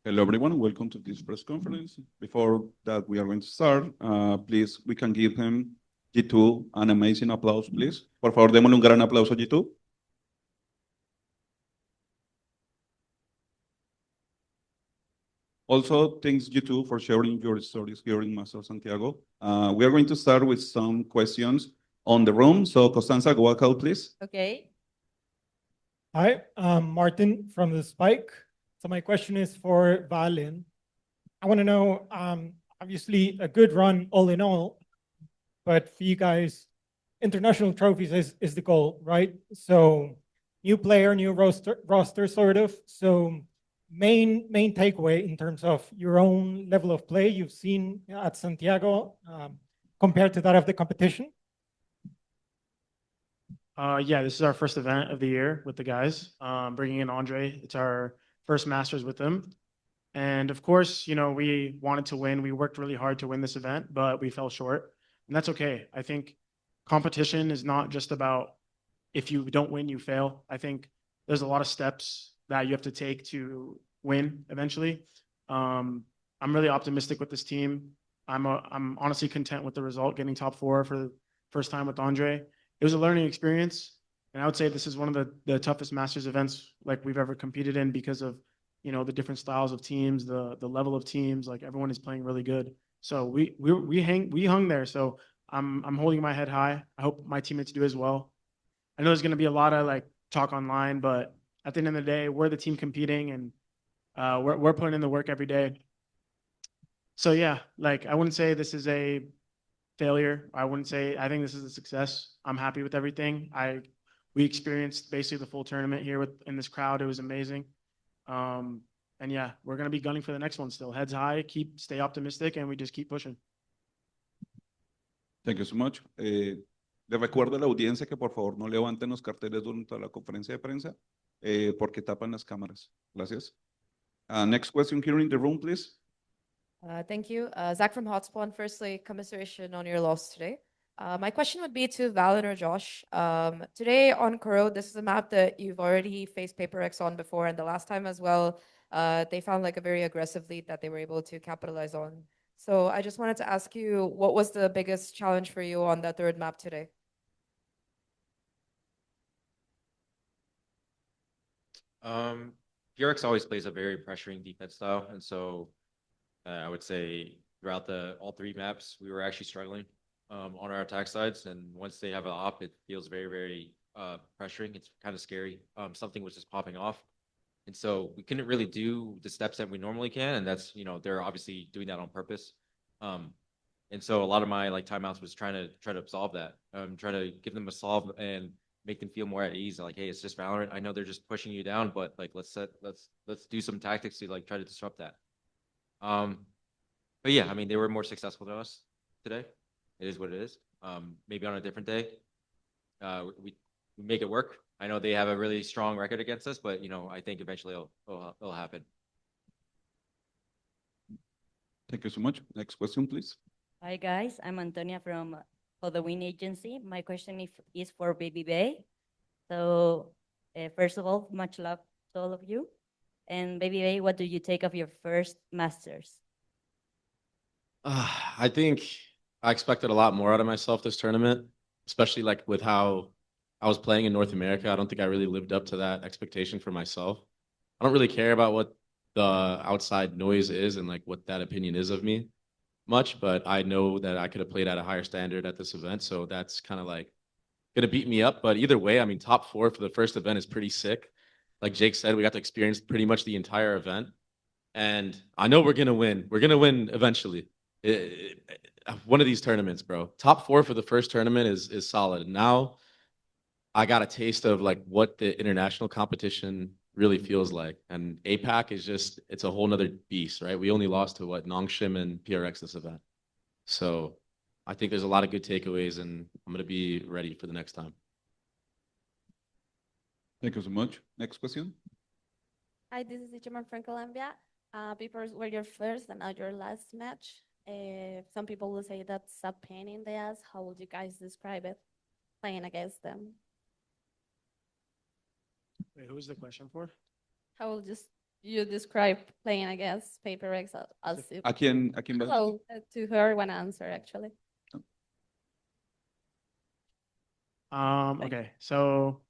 Hello, everyone. Welcome to this press conference. Before that, we are going to start. Please, we can give him G2 an amazing applause, please. Por favor, démosle un gran aplauso a G2. Also, thanks G2 for sharing your stories here in Master Santiago. We are going to start with some questions on the room. So, Constanza, go ahead, please. Okay. Hi, I'm Martin from The Spike. So my question is for Valen. I want to know, obviously a good run all in all, but for you guys, international trophies is the goal, right? So new player, new roster sort of. So main takeaway in terms of your own level of play you've seen at Santiago compared to that of the competition? Yeah, this is our first event of the year with the guys. Bringing in Andre, it's our first Masters with them. And of course, you know, we wanted to win. We worked really hard to win this event, but we fell short. And that's okay. I think competition is not just about if you don't win, you fail. I think there's a lot of steps that you have to take to win eventually. I'm really optimistic with this team. I'm honestly content with the result, getting top 4 for the first time with Andre. It was a learning experience, and I would say this is one of the toughest Masters events like we've ever competed in because of, you know, the different styles of teams, the level of teams. Like everyone is playing really good. So we hung there. So I'm holding my head high. I hope my teammates do as well. I know there's going to be a lot of like talk online, but at the end of the day, we're the team competing, and we're putting in the work every day. So yeah, like I wouldn't say this is a failure. I think this is a success. I'm happy with everything. We experienced basically the full tournament here in this crowd. It was amazing. And yeah, we're going to be gunning for the next one still. Heads high, stay optimistic, and we just keep pushing. Thank you so much. Le recuerdo a la audiencia que por favor no levanten los carteles durante la conferencia de prensa porque tapan las cámaras. Gracias. Next question here in the room, please. Thank you. Zach from Hotspot. Firstly, commiseration on your loss today. My question would be to Valen or Josh. Today on Kuro, this is a map that you've already faced PRX on before, and the last time as well, they found like a very aggressive lead that they were able to capitalize on. So I just wanted to ask you, what was the biggest challenge for you on that third map today? PRX always plays a very pressuring defense style, and so I would say throughout all 3 maps, we were actually struggling on our attack sides. And once they have an op, it feels very, very pressuring. It's kind of scary. Something was just popping off. And so we couldn't really do the steps that we normally can. And that's, you know, they're obviously doing that on purpose. And so a lot of my like timeouts was trying to absolve that, try to give them a solve and make them feel more at ease. Like, hey, it's just Valorant. I know they're just pushing you down, but like, let's do some tactics to like try to disrupt that. But yeah, I mean, they were more successful than us today. It is what it is. Maybe on a different day, we make it work. I know they have a really strong record against us, but you know, I think eventually it'll happen. Thank you so much. Next question, please. Hi guys, I'm Antonia from the Win Agency. My question is for Baby Bay. So first of all, much love to all of you. And Baby Bay, what do you take of your first Masters? I think I expected a lot more out of myself this tournament, especially like with how I was playing in North America. I don't think I really lived up to that expectation for myself. I don't really care about what the outside noise is and like what that opinion is of me much, but I know that I could have played at a higher standard at this event. So that's kind of like going to beat me up. But either way, I mean, top 4 for the first event is pretty sick. Like Jake said, we got to experience pretty much the entire event. And I know we're going to win. We're going to win eventually. One of these tournaments, bro. Top 4 for the first tournament is solid. Now I got a taste of like what the international competition really feels like. And APAC is just, it's a whole nother beast, right? We only lost to Nongshim and PRX this event. So I think there's a lot of good takeaways, and I'm going to be ready for the next time. Thank you so much. Next question. Hi, this is Ichiman from Colombia. People were your first and now your last match. Some people will say that's a pain in the ass. How would you guys describe it, playing against them? Wait, who was the question for? How would you describe playing against PRX as ¿A quién vas? well, to her one answer actually. Okay, so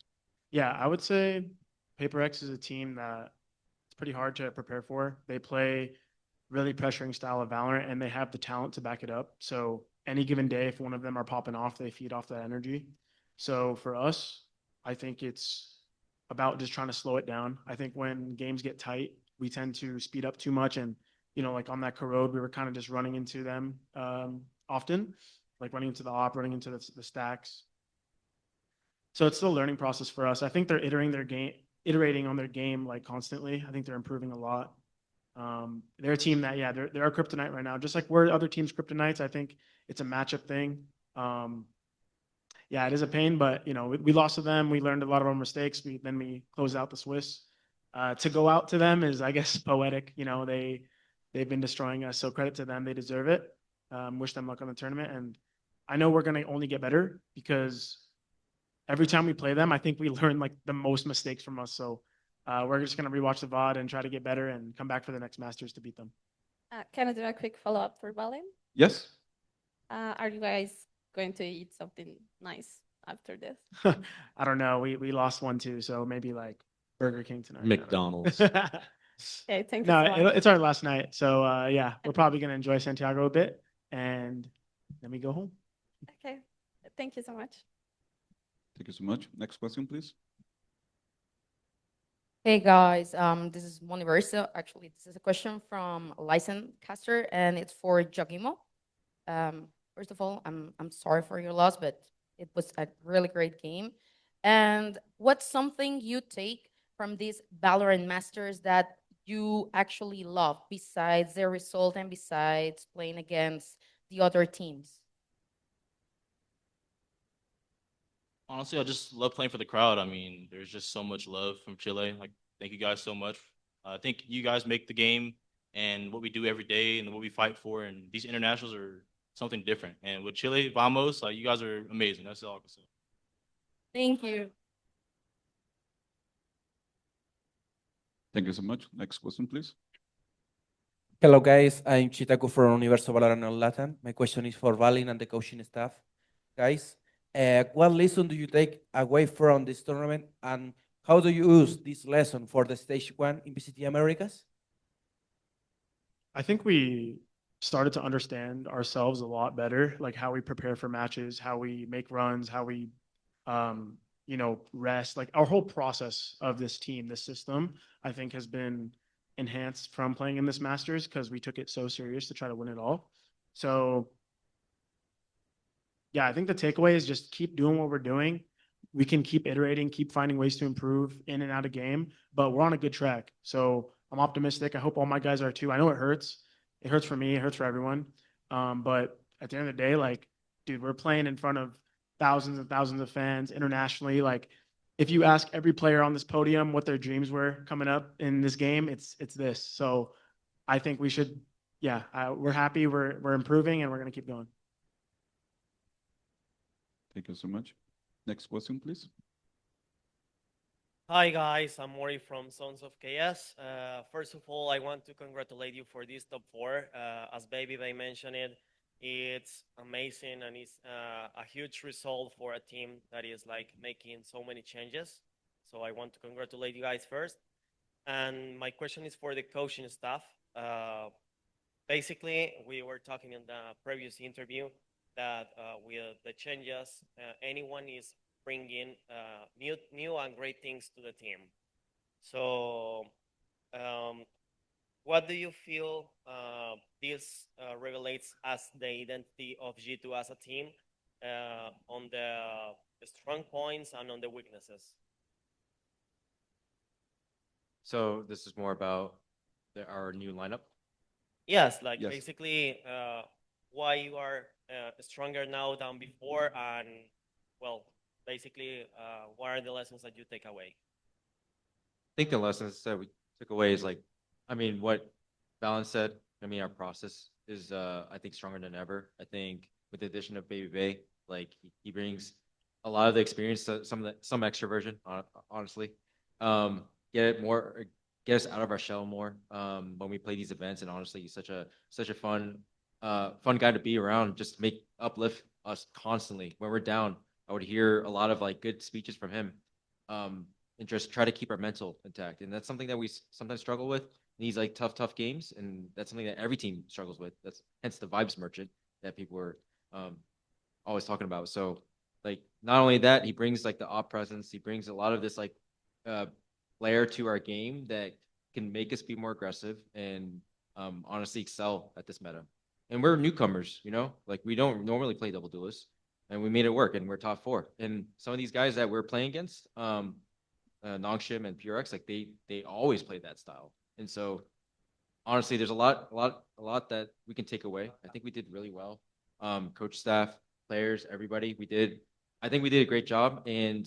yeah, I would say PaperX is a team that it's pretty hard to prepare for. They play really pressuring style of Valorant, and they have the talent to back it up. So any given day, if one of them are popping off, they feed off that energy. So for us, I think it's about just trying to slow it down. I think when games get tight, we tend to speed up too much, and like on that corrode, we were kind of just running into them often, like running into the op, running into the stacks. So it's still a learning process for us. I think they're iterating on their game like constantly. I think they're improving a lot. They're a team that, yeah, they're our kryptonite right now. Just like we're other teams' kryptonites, I think it's a matchup thing. Yeah, it is a pain, but we lost to them. We learned a lot of our mistakes. Then we closed out the Swiss. To go out to them is, I guess, poetic. They've been destroying us, so credit to them. They deserve it. Wish them luck on the tournament, and I know we're gonna only get better because every time we play them, I think we learn like the most mistakes from us. So we're just gonna rewatch the VOD and try to get better and come back for the next Masters to beat them. Can I do a quick follow-up for Valen? Yes. Are you guys going to eat something nice after this? I don't know. We lost 1-2, so maybe like Burger King tonight. McDonald's. Okay, thank you so No, much. it's our last night. So yeah, we're probably gonna enjoy Santiago a bit, and then we go home. Okay, thank you so much. Thank you so much. Next question, please. Hey guys, this is Moniverso. Actually, this is a question from Lysen Caster, and it's for Jogimo. First of all, I'm sorry for your loss, but it was a really great game. And what's something you take from these Valorant Masters that you actually love, besides the result and besides playing against the other teams? Honestly, I just love playing for the crowd. I mean, there's just so much love from Chile. Like, thank you guys so much. I think you guys make the game and what we do every day and what we fight for. And these internationals are something different. And with Chile, vamos, like, you guys are amazing. That's all I can say. Thank you. Thank you so much. Next question, please. Hello, guys. I'm Chitaku from Universo Valorant on Latin. My question is for Valin and the coaching staff. Guys, what lesson do you take away from this tournament, and how do you use this lesson for the stage 1 in VCT Americas? I think we started to understand ourselves a lot better, like how we prepare for matches, how we make runs, how we, rest. Like our whole process of this team, this system, I think has been enhanced from playing in this Masters because we took it so serious to try to win it all. So yeah, I think the takeaway is just keep doing what we're doing. We can keep iterating, keep finding ways to improve in and out of game, but we're on a good track. So I'm optimistic. I hope all my guys are too. I know it hurts. It hurts for me. It hurts for everyone. But at the end of the day, like, dude, we're playing in front of thousands and thousands of fans internationally. Like, if you ask every player on this podium what their dreams were coming up in this game, it's this. So I think we should, we're happy. We're improving, and we're going to keep going. Thank you so much. Next question, please. Hi guys, I'm Mori from Sons of Chaos. First of all, I want to congratulate you for this top 4. As Baby they mentioned it, it's amazing and it's a huge result for a team that is like making so many changes. So I want to congratulate you guys first. And my question is for the coaching staff. Basically, we were talking in the previous interview that with the changes, anyone is bringing new and great things to the team. So what do you feel this revelates as the identity of G2 as a team on the strong points and on the weaknesses? So this is more about our new lineup? Yes, like Yes. basically why you are stronger now than before, and well, basically what are the lessons that you take away? I think the lessons that we took away is like, I mean, what Balance said. I mean, our process is, I think, stronger than ever. I think with the addition of Baby Bay, like he brings a lot of the experience, some extroversion, honestly. Get more get us out of our shell more when we play these events. And honestly, he's such a fun guy to be around. Just uplift us constantly. When we're down, I would hear a lot of like good speeches from him, and just try to keep our mental intact. And that's something that we sometimes struggle with in these like tough games. And that's something that every team struggles with. That's hence the vibes merchant that people were always talking about. So like not only that, he brings like the op presence. He brings a lot of this like flair to our game that can make us be more aggressive and honestly excel at this meta. And we're newcomers, you know, like we don't normally play double duelists, and we made it work, and we're top 4. And some of these guys that we're playing against, Nongshim and PRX, like they always play that style. And so honestly, there's a lot that we can take away. I think we did really well. Coach staff, players, everybody, I think we did a great job. And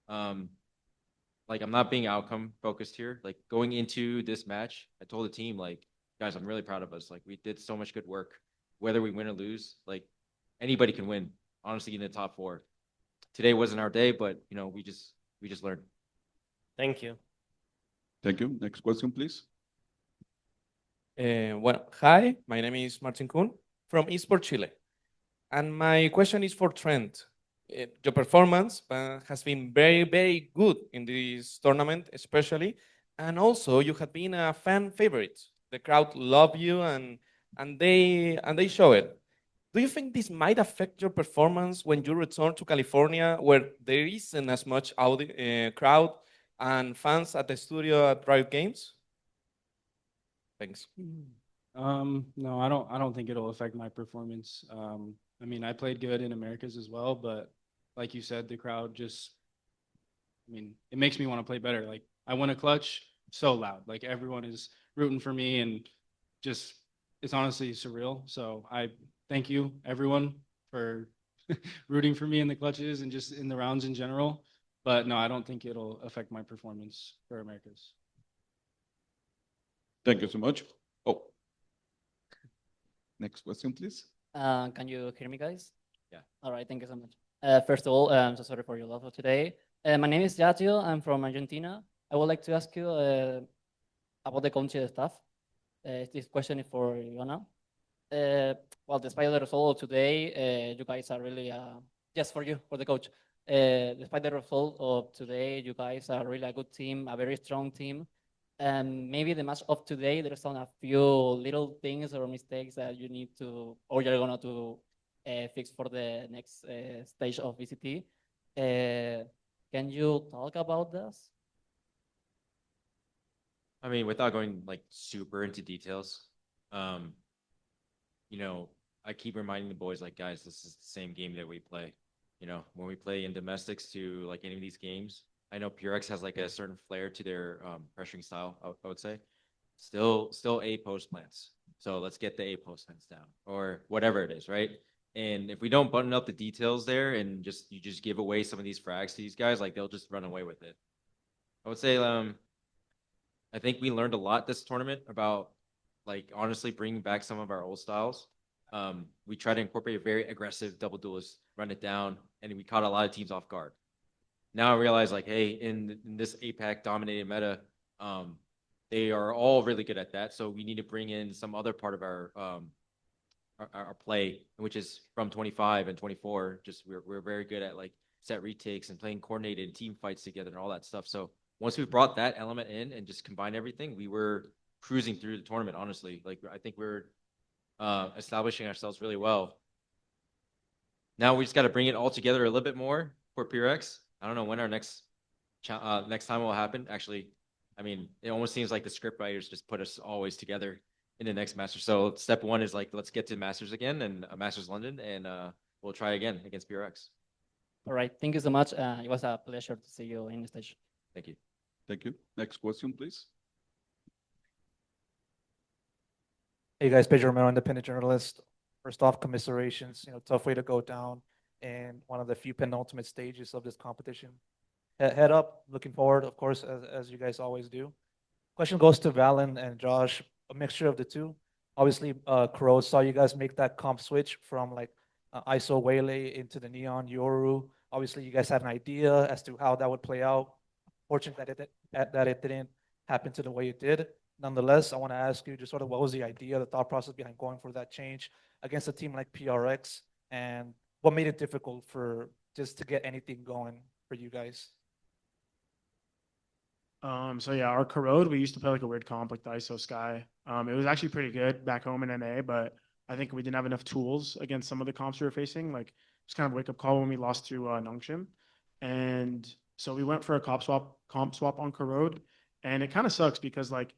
like I'm not being outcome focused here. Like going into this match, I told the team, like, guys, I'm really proud of us. Like we did so much good work. Whether we win or lose, like anybody can win. Honestly, in the top 4. Today wasn't our day, but you know, we just learned. Thank you. Thank you. Next question, please. Well, hi, my name is Martin Kuhn from Esports Chile. And my question is for Trent. Your performance has been very, very good in this tournament, especially. And also, you have been a fan favorite. The crowd love you, and they show it. Do you think this might affect your performance when you return to California, where there isn't as much crowd and fans at the studio at Riot Games? Thanks. No, I don't think it'll affect my performance. I mean, I played good in Americas as well, but like you said, the crowd just, I mean, it makes me want to play better. Like I won a clutch so loud, like everyone is rooting for me, and just, it's honestly surreal. So I thank you everyone for rooting for me in the clutches and just in the rounds in general. But no, I don't think it'll affect my performance for Americas. Thank you so much. Oh, next question, please. Can you hear me, guys? Yeah. All right, thank you so much. First of all, I'm so sorry for your loss of today. My name is Yatio. I'm from Argentina. I would like to ask you about the coaching staff. This question is for Yona. Well, despite the result of today, you guys are really, just for you, for the coach. Despite the result of today, you guys are really a good team, a very strong team. And maybe the match of today, there's a few little things or mistakes that you need to, or you're gonna to fix for the next stage of VCT. Can you talk about this? I mean, without going like super into details, you know, I keep reminding the boys, like, guys, this is the same game that we play. You know, when we play in domestics to like any of these games, I know PRX has like a certain flair to their pressuring style, I would say. Still A post plants. So let's get the A post plants down, or whatever it is, right? And if we don't button up the details there and you just give away some of these frags to these guys, like they'll just run away with it. I would say I think we learned a lot this tournament about like honestly bringing back some of our old styles. We try to incorporate a very aggressive double duelist, run it down, and we caught a lot of teams off guard. Now I realize like, hey, in this APAC dominated meta, they are all really good at that. So we need to bring in some other part of our play, which is from 25 and 24. Just we're very good at like set retakes and playing coordinated team fights together and all that stuff. So once we brought that element in and just combined everything, we were cruising through the tournament. Honestly, like I think we're establishing ourselves really well. Now we just got to bring it all together a little bit more for PRX. I don't know when our next time will happen. Actually, I mean, it almost seems like the script writers just put us always together in the next Masters. So step one is like, let's get to Masters again and Masters London, and we'll try again against PRX. All right, thank you so much. It was a pleasure to see you in the stage. Thank you. Thank you. Next question, please. Hey guys, Pedro Romero, independent journalist. First off, commiserations. Tough way to go down in one of the few penultimate stages of this competition. Head up, looking forward, of course, as you guys always do. Question goes to Valen and Josh, a mixture of the two. Obviously, Crow saw you guys make that comp switch from like ISO Waylay into the Neon Yoru. Obviously, you guys had an idea as to how that would play out. Fortunate that it didn't happened to the way it did. Nonetheless, I want to ask you just sort of what was the idea, the thought process behind going for that change against a team like PRX, and what made it difficult for just to get anything going for you guys? So yeah, our corrode, we used to play like a weird comp like the ISO Sky. It was actually pretty good back home in NA, but I think we didn't have enough tools against some of the comps we were facing. Like it's kind of a wake up call when we lost to Nongshim. And so we went for a comp swap on corrode, and it kind of sucks because like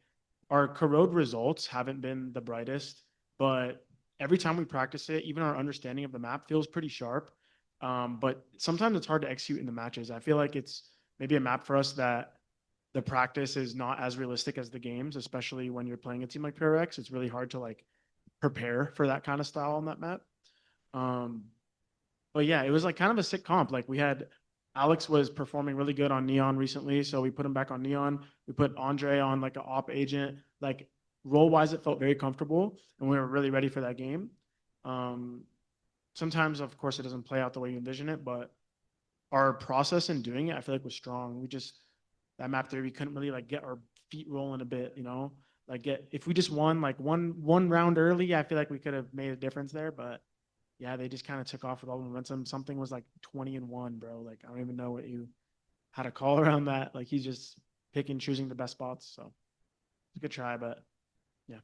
our corrode results haven't been the brightest, but every time we practice it, even our understanding of the map feels pretty sharp. But sometimes it's hard to execute in the matches. I feel like it's maybe a map for us that the practice is not as realistic as the games, especially when you're playing a team like PRX. It's really hard to like prepare for that kind of style on that map. But yeah, it was like kind of a sick comp. Like we had Alex was performing really good on Neon recently, so we put him back on Neon. We put Andre on like an op agent. Like role wise, it felt very comfortable, and we were really ready for that game. Sometimes, of course, it doesn't play out the way you envision it, but our process in doing it, I feel like was strong. We just that map 3, we couldn't really like get our feet rolling a bit, you know, like if we just won like one round early, I feel like we could have made a difference there. But yeah, they just kind of took off with all the momentum. Something was like 20-1, bro. Like I don't even know how to call around that. Like he's just picking, choosing the best spots. So it's a good try, but yeah.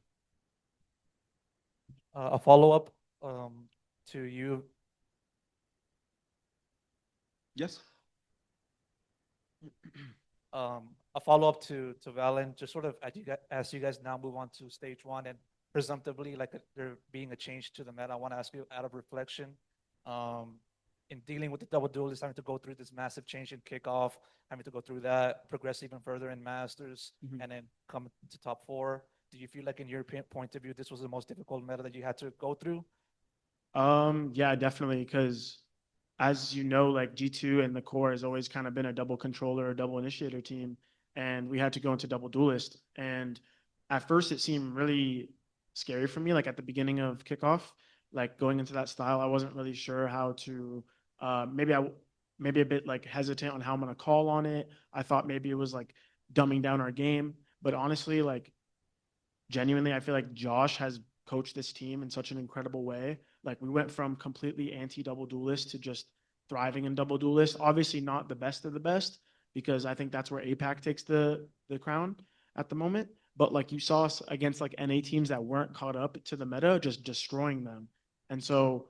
A follow up to you. Yes. A follow up to Valen, just sort of as you guys now move on to stage 1 and presumptively like there being a change to the meta, I want to ask you out of reflection, in dealing with the double duelist, having to go through this massive change in kickoff, having to go through that, progress even further in masters, and then come to top 4. Do you feel like in your point of view, this was the most difficult meta that you had to go through? Yeah, definitely. Because as you know, like G2 and the core has always kind of been a double controller or double initiator team. And we had to go into double duelist. And at first it seemed really scary for me. Like at the beginning of kickoff, like going into that style, I wasn't really sure how to, maybe a bit like hesitant on how I'm going to call on it. I thought maybe it was like dumbing down our game. But honestly, like genuinely, I feel like Josh has coached this team in such an incredible way. Like we went from completely anti-double duelist to just thriving in double duelist. Obviously not the best of the best, because I think that's where APAC takes the crown at the moment. But like you saw us against like NA teams that weren't caught up to the meta, just destroying them. And so,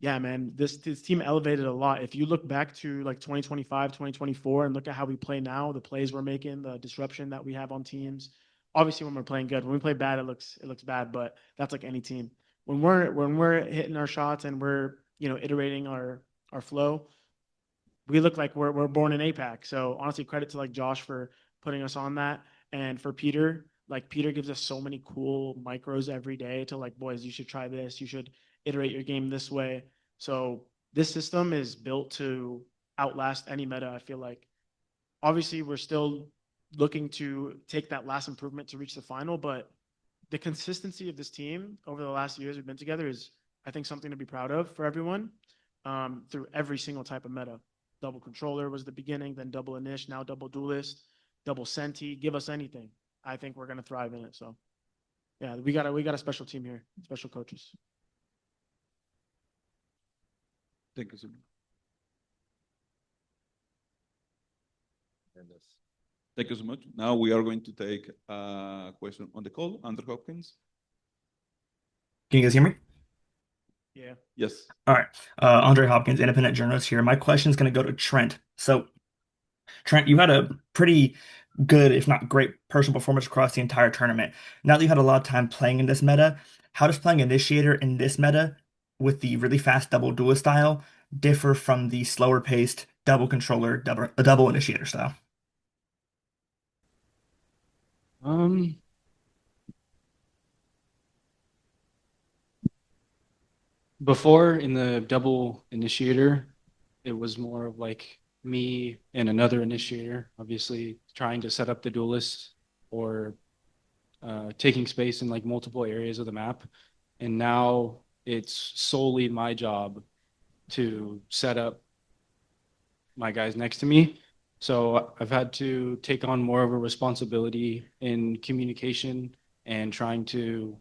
yeah, man, this team elevated a lot. If you look back to like 2025, 2024, and look at how we play now, the plays we're making, the disruption that we have on teams. Obviously, when we're playing good, when we play bad, it looks bad. But that's like any team. When we're hitting our shots and we're iterating our flow, we look like we're born in APAC. So honestly, credit to like Josh for putting us on that, and for Peter. Like Peter gives us so many cool micros every day to like, boys, you should try this. You should iterate your game this way. So this system is built to outlast any meta. I feel like. Obviously, we're still looking to take that last improvement to reach the final, but the consistency of this team over the last years we've been together is, I think, something to be proud of for everyone, through every single type of meta. Double controller was the beginning, then double inish, now double duelist, double senti. Give us anything. I think we're gonna thrive in it. So, yeah, we got a special team here, special coaches. Thank you so much. Thank you so much. Now we are going to take a question on the call. Andrew Hopkins. Can you guys hear me? Yeah. Yes. All right. Andre Hopkins, independent journalist here. My question is going to go to Trent. So, Trent, you had a pretty good, if not great, personal performance across the entire tournament. Now that you had a lot of time playing in this meta, how does playing initiator in this meta with the really fast double duelist style differ from the slower paced double controller, double initiator style? Before in the double initiator, it was more of like me and another initiator, obviously trying to set up the duelist or taking space in like multiple areas of the map. And now it's solely my job to set up my guys next to me So I've had to take on more of a responsibility in communication and trying to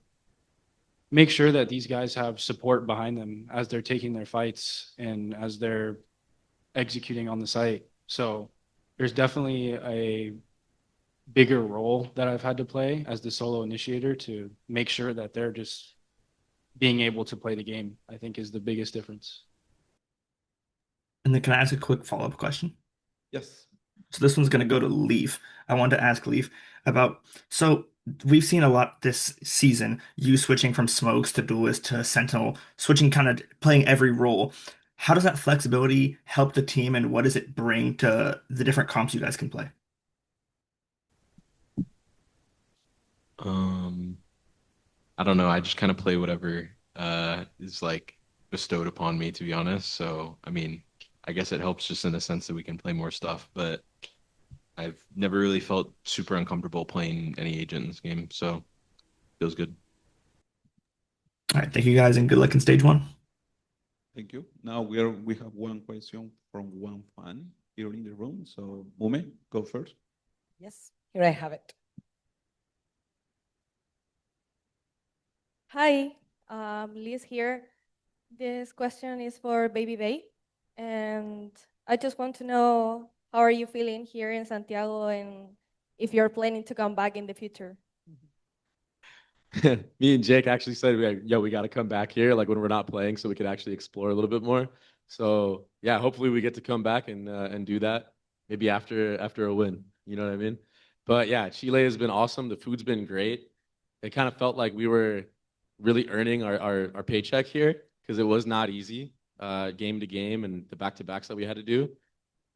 make sure that these guys have support behind them as they're taking their fights and as they're executing on the site. So there's definitely a bigger role that I've had to play as the solo initiator to make sure that they're just being able to play the game, I think is the biggest difference. And then can I ask a quick follow-up question? Yes. So this one's going to go to Leaf. I wanted to ask Leaf about, so we've seen a lot this season, you switching from smokes to duelist to sentinel, switching kind of playing every role. How does that flexibility help the team and what does it bring to the different comps you guys can play? I don't know. I just kind of play whatever is like bestowed upon me, to be honest. So, I mean, I guess it helps just in the sense that we can play more stuff, but I've never really felt super uncomfortable playing any agent in this game, so feels good. All right, thank you guys and good luck in stage one. Thank you. Now we have one question from one fan here in the room. So Mume, go first. Yes, here I have it. Hi, Liz here. This question is for Baby Bay, and I just want to know how are you feeling here in Santiago and if you're planning to come back in the future. Me and Jake actually said, we got to come back here, like when we're not playing, so we could actually explore a little bit more. So yeah, hopefully we get to come back and do that maybe after a win. You know what I mean? But yeah, Chile has been awesome. The food's been great. It kind of felt like we were really earning our paycheck here because it was not easy, game to game and the back-to-backs that we had to do.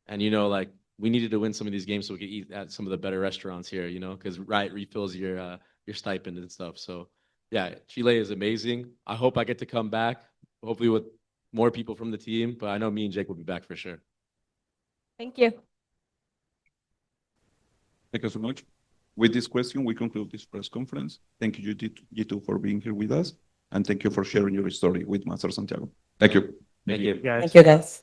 And like we needed to win some of these games so we could eat at some of the better restaurants here, because refills your stipend and stuff. So yeah, Chile is amazing. I hope I get to come back, hopefully with more people from the team, but I know me and Jake will be back for sure. Thank you. Thank you so much. With this question, we conclude this press conference. Thank you, G2, for being here with us. And thank you for sharing your story with Master Santiago. Thank you. Thank you. Thank you, guys.